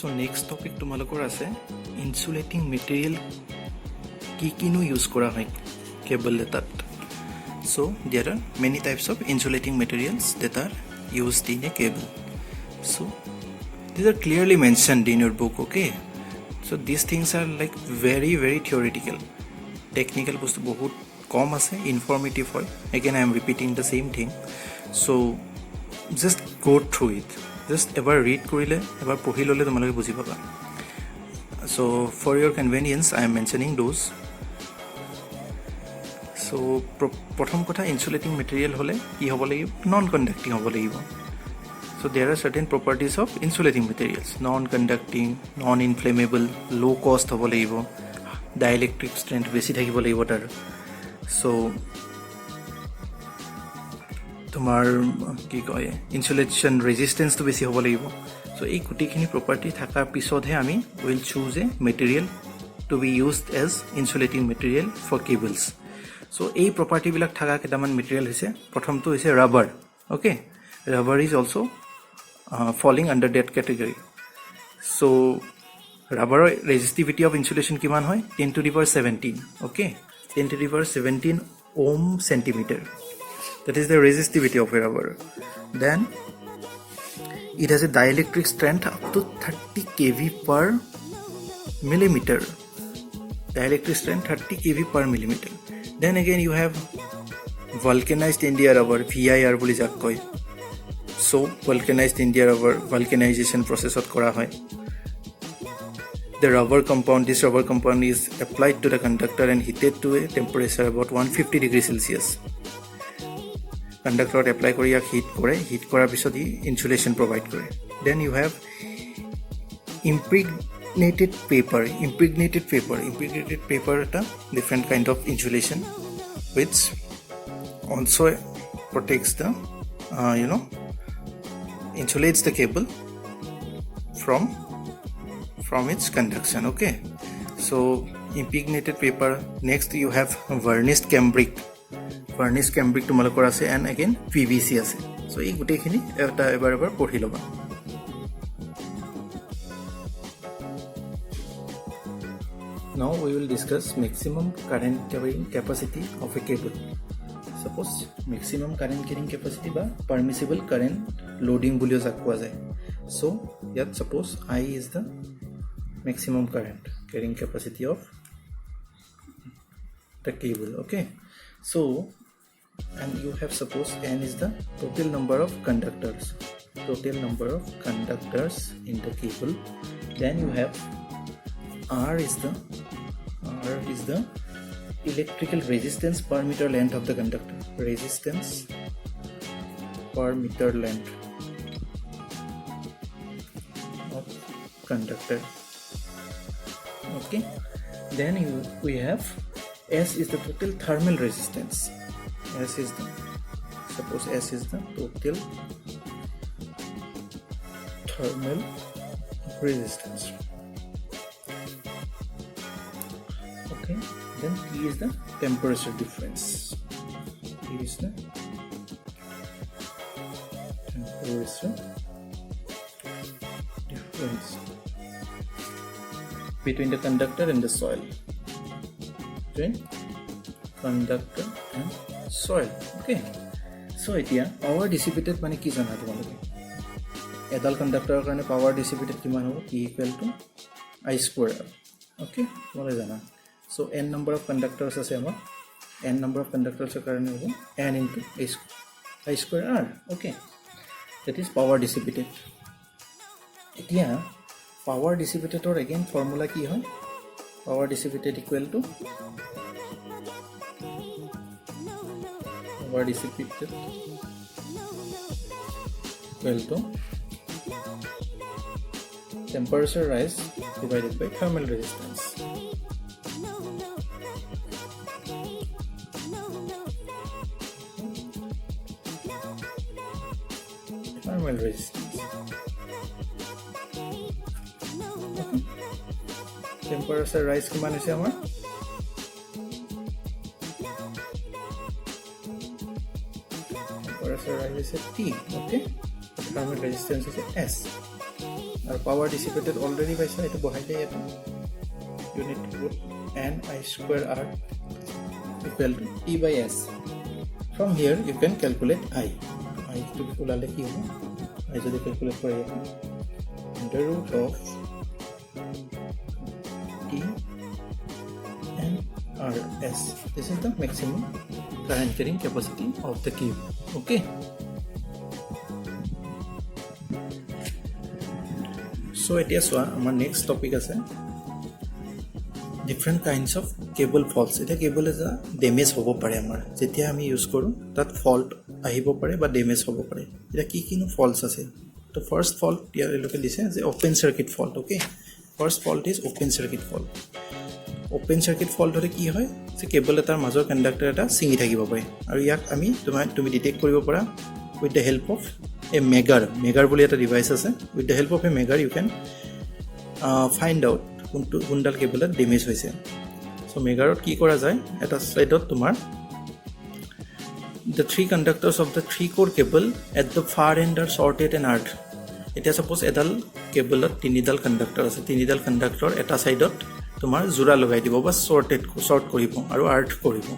So next topic তোমালোকৰ আছে insulating material কি কিনো ইউজ কৰা হয় কেবল এটাত. So there are many types of insulating materials that are used in a cable. So these are clearly mentioned in your book, okay? So these things are like very theoretical. Technical বস্তু বহুত কম আছে, informative হয়. Again I am repeating the same thing. So just go through it. Just ever read কৰিলে এবাৰ পঢ়ি ল'লে তোমালোকে বুজি পাবা. So for your convenience I am mentioning those. So প্ৰথম কথা insulating material হলে কি হ'ব লাগিব, non conducting হ'ব লাগিব. So there are certain properties of insulating materials: non conducting, non inflammable, low cost হ'ব লাগিব, dielectric strength বেছি থাকিব লাগিব তাৰ. So তোমাৰ কি কয় ইনসুলেশন ৰেজিস্ট্যান্সটো বেছি হ'ব লাগিব. সো এই গুটিখিনি প্ৰপাৰ্টি থাকাৰ পিছতহে আমি will choose a material to be used as insulating material for cables. So এই প্ৰপাৰ্টিবিলাক থাকা কেইটামান মেটেৰিয়েল হৈছে, প্ৰথমটো হৈছে rubber. Okay, rubber is also falling under that category. So ৰাবাৰৰ ৰেজিষ্টিভিটি অফ ইনসুলেশন কিমান হয়? 10^17. Okay, 10^17 ohm centimetre. That is the resistivity of a rubber. Then it has a dielectric strength up to 30 kV per millimeter. Dielectric strength 30 kV per millimeter. Then again you have vulcanized India rubber, VIR বুলি যাক কয়. So vulcanized India rubber vulcanization process ot kora hoy. The rubber compound, this rubber compound is applied to the conductor and heated to a temperature about 150 degrees Celsius. Conductor apply কৰি ইয়াক hit কৰাৰ পিছত ই insulation provide কৰে. Then you have impregnated paper এটা different kind of insulation which also protects the insulates the cable from its conduction. Okay, so impregnated paper. Next you have varnished cambric তোমালোকৰ আছে, and again PVC আছে. so এই গুটেখিনি এটা এবাৰ পঢ়ি লবা. Now we will discuss maximum current carrying capacity of a cable. Suppose maximum current carrying capacity বা permissible current loading বুলিও যাক কোৱা যায়. So yet suppose I is the maximum current carrying capacity of the cable. Okay, so and you have suppose n is the total number of conductors in the cable. Then you have r is the electrical resistance per meter length of the conductor, resistance per meter length of conductor. Okay, then we have S is the total thermal resistance. Suppose S is the total thermal resistance. Okay, then T is the temperature difference. Between the conductor and the soil. Okay, so এতিয়া power dissipated মানে কি জানা তোমালোকে? এডাল কন্ডাক্টৰৰ কাৰণে power dissipated কিমান হ'ব? P equal to I square R. Okay, তোমালোকে জানা. So n number of conductors আছে আমাৰ, n number of conductors কাৰণে হ'ব n into I square R. Okay, that is power dissipated. এতিয়া power dissipated or again formula কি হয়? Power dissipated equal to temperature rise divided by thermal resistance. Okay. Temperature rise কিমান হৈছে আমাৰ? Temperature rise is T. Okay, thermal resistance is S. আৰু power dissipated already পাইছা এটো বহাই দিয়া এটা you need to put n I square r equal to T by S. From here you can calculate I to ulale ki hobo I jodi calculate kore under root of T and RS. This is the maximum current carrying capacity of the cube. Okay. So etia soa amar next topic ase different kinds of cable faults. Eta cable is a damage hobo pare amar jetia ami use koru tat fault ahibo pare ba damage hobo pare. Eta ki kinu faults ase. The first fault here look dise je open circuit fault. Okay, first fault is open circuit fault. Open circuit fault hore ki hoy je cable etar major conductor eta singi thakibo pare aru yak ami tumi detect koribo para with the help of a megar boli eta device ase. With the help of a megar you can find out কোনডাল কেবলত damage হৈছে so মেগাৰত কি কৰা যায় এটা সাইডত তোমাৰ the three conductors of the three core cable at the far end are shorted and earth. It is suppose edal cable tinidal conductor ase tinidal conductor eta side tomar jura logai dibo ba short koribo aru earth koribo.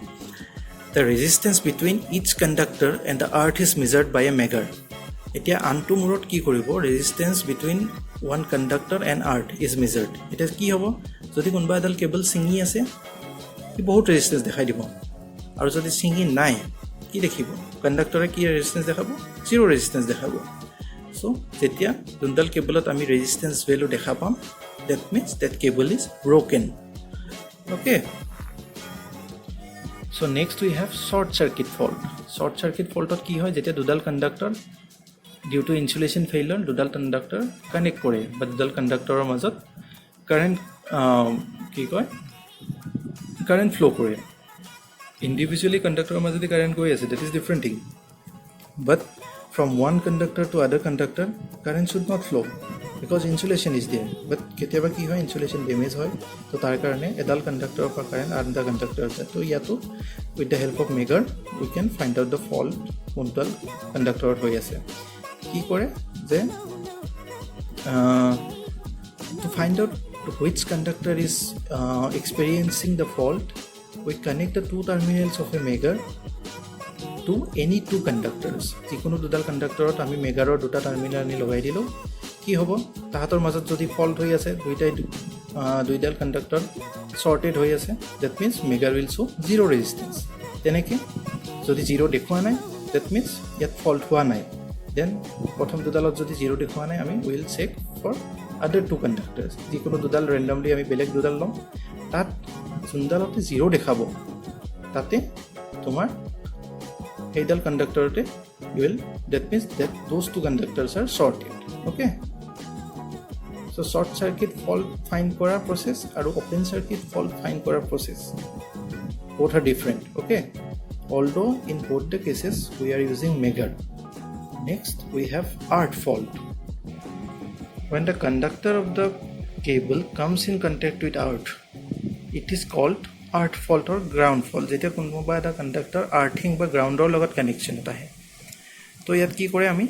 The resistance between each conductor and the earth is measured by a megar. Etia antu murot ki koribo resistance between one conductor and earth is measured. It is ki hobo jodi konba edal cable singi ase ki bahut resistance dekhai dibo aru jodi singi nai কি দেখিব কন্ডাক্টৰে কি ৰেজিস্ট্যান্স দেখাব zero ৰেজিস্ট্যান্স দেখাব so যেতিয়া দুনডাল কেবলত আমি ৰেজিস্ট্যান্স value দেখা পাম that means that cable is broken. Okay, so next we have short circuit fault. Short circuit fault কি হয় যেতিয়া দুডাল conductor due to insulation failure দুডাল কন্ডাক্টৰ কানেক্ট কৰে বা দুডাল কন্ডাক্টৰৰ মাজত কাৰেন্ট কি কয় কাৰেন্ট ফ্লো কৰে individually conductor majodi current goi ase that is different thing but from one conductor to other conductor current should not flow because insulation is there but ketiaba ki hoy insulation damage hoy to tar karone edal conductor of current and the conductor to yato with the help of megar we can find out the fault kontal conductor hoy ase ki kore je to find out which conductor is experiencing the fault we connect the two terminals of a megar to any two conductors. Jikono dudal conductor ot ami megar or duta terminal ni logai dilo ki hobo tahator majot jodi fault hoy ase duidal conductor shorted hoy ase that means megar will show zero resistance teneke jodi zero dekhwa nai that means yet fault hua nai then prothom dudalot jodi zero dekhwa nai ami will check for other two conductors jikono dudal randomly ami belek dudal lom tat সুন্দরতে zero দেখাবো তাতে তোমার এইডাল কন্ডাক্টরতে will that means that those two conductors are shorted. Okay, so short circuit fault find kora process aru open circuit fault find kora process both are different. Okay, although in both the cases we are using megar. Next we have earth fault. When the conductor of the cable comes in contact with earth it is called earth fault or ground fault. Jetia konoba eta conductor earthing ba ground or logot connection eta hai to yat ki kore ami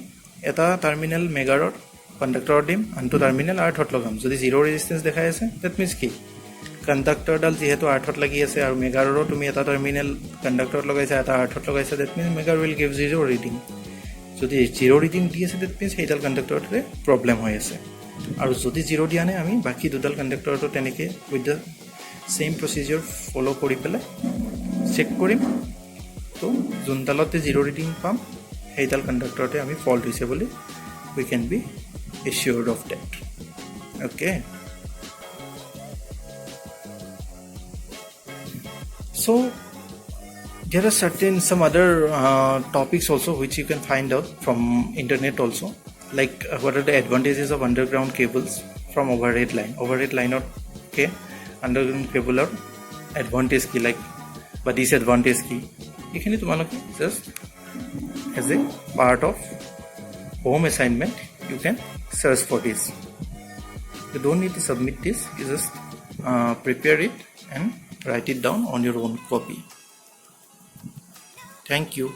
eta terminal megar or conductor dim antu terminal earth hot logam jodi zero resistance dekhai ase that means ki conductor dal jehetu earth hot lagi ase aru megar ro tumi eta terminal conductor lagaisa eta earth hot lagaisa that means megar will give zero reading jodi zero reading di ase that means heidal conductor re problem hoy ase aru jodi zero dia ne ami baki dudal conductor to teneke with the same procedure follow kori pele check korim to jundalote zero reading pam heidal conductor te ami fault hoise boli we can be assured of that. Okay, so there are some other topics also which you can find out from internet also like what are the advantages of underground cables from overhead line or okay underground cable or advantage ki like but disadvantage ki ekhini tumaloke just as a part of home assignment you can search for this. You don't need to submit this, you just prepare it and write it down on your own copy. Thank you.